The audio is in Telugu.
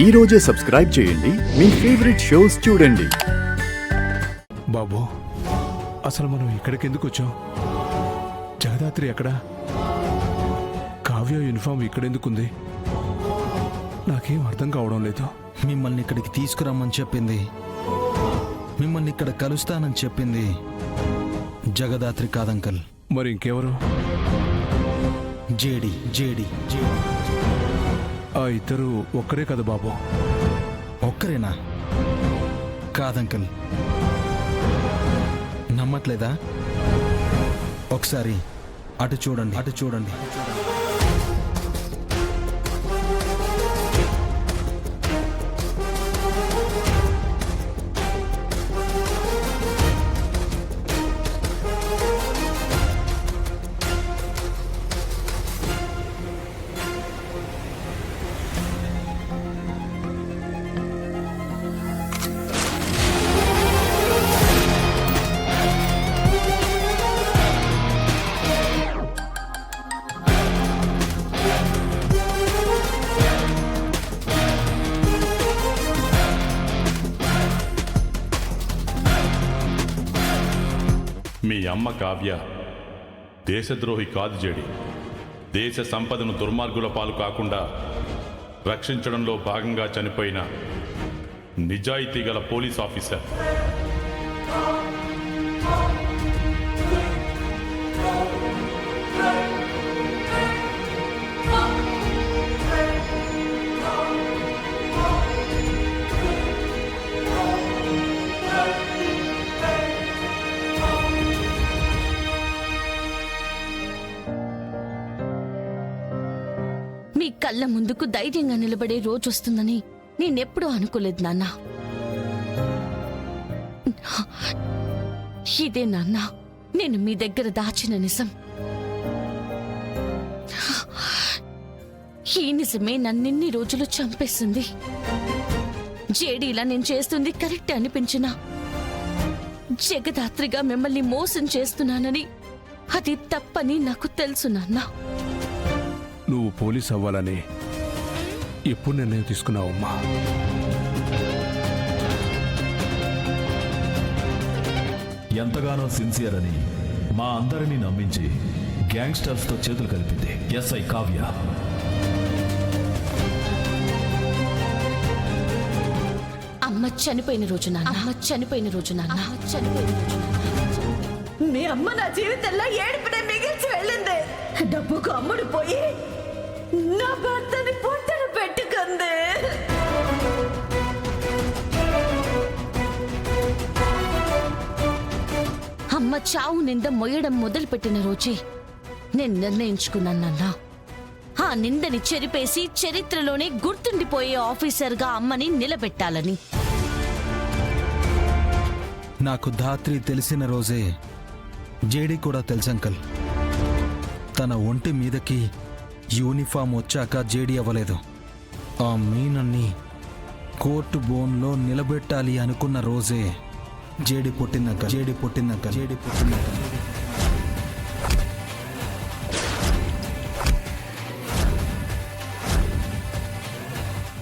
ఈ రోజే సబ్స్క్రైబ్ చేయండి మీ ఫేవరెట్ షోస్ చూడండి. బాబు, అసలు మనం ఇక్కడికి ఎందుకు వచ్చాం? జగదాత్రి ఎక్కడా? కావ్య యూనిఫామ్ ఇక్కడెందుకుంది? నాకేం అర్థం కావడం లేదు. మిమ్మల్ని ఇక్కడికి తీసుకురమ్మని చెప్పింది, మిమ్మల్ని ఇక్కడ కలుస్తానని చెప్పింది జగదాత్రి కాదంకల్. మరి ఇంకెవరు? జేడి జేడి ఆ ఇద్దరు ఒక్కరే కదా బాబు? ఒక్కరేనా? కాదంకల్, నమ్మట్లేదా? ఒకసారి అటు చూడండి, అటు చూడండి. మీ అమ్మ కావ్య దేశద్రోహి కాదు జేడి. దేశ సంపదను దుర్మార్గుల పాలు కాకుండా రక్షించడంలో భాగంగా చనిపోయిన నిజాయితీ గల పోలీస్ ఆఫీసర్. మీ కళ్ళ ముందుకు ధైర్యంగా నిలబడే రోజు వస్తుందని నేనెప్పుడూ అనుకోలేదు నాన్న. ఇదే నాన్న నేను మీ దగ్గర దాచిన నిజం. ఈ నిజమే నన్నిన్ని రోజులు చంపేస్తుంది. జేడీలా నేను చేస్తుంది కరెక్ట్ అనిపించినా జగదాత్రిగా మిమ్మల్ని మోసం చేస్తున్నానని అది తప్పని నాకు తెలుసు నాన్న. నువ్వు పోలీస్ అవ్వాలని ఎప్పుడు నిర్ణయం తీసుకున్నావమ్మా? ఎంతగానో సిన్సియర్ అని మా అందరినీ నమ్మించి గ్యాంగ్స్టర్స్తో చేతులు కలిపింది ఎస్ఐ కావ్య. అమ్మ చనిపోయిన రోజు నాన్న, అమ్మ చనిపోయిన రోజు నాన్న, చనిపోయిన రోజు నాన్న. మీ అమ్మ నా జీవితంలో ఏడుపునే మిగిల్చి వెళ్ళింది. డబ్బుకు అమ్ముడు పోయి నా భర్తని పొట్టన పెట్టుకుంది. అమ్మ చావు నింద మొయ్యడం మొదలుపెట్టిన రోజే నేను నిర్ణయించుకున్నానన్నా, ఆ నిందని చెరిపేసి చరిత్రలోనే గుర్తుండిపోయే ఆఫీసర్గా అమ్మని నిలబెట్టాలని. నాకు ధాత్రి తెలిసిన రోజే జేడీ కూడా తెలుసంకల్. తన ఒంటి మీదకి యూనిఫామ్ వచ్చాక జేడీ అవ్వలేదు. ఆ మీనన్ని కోర్టు బోన్లో నిలబెట్టాలి అనుకున్న రోజే జేడీ పుట్టినాక.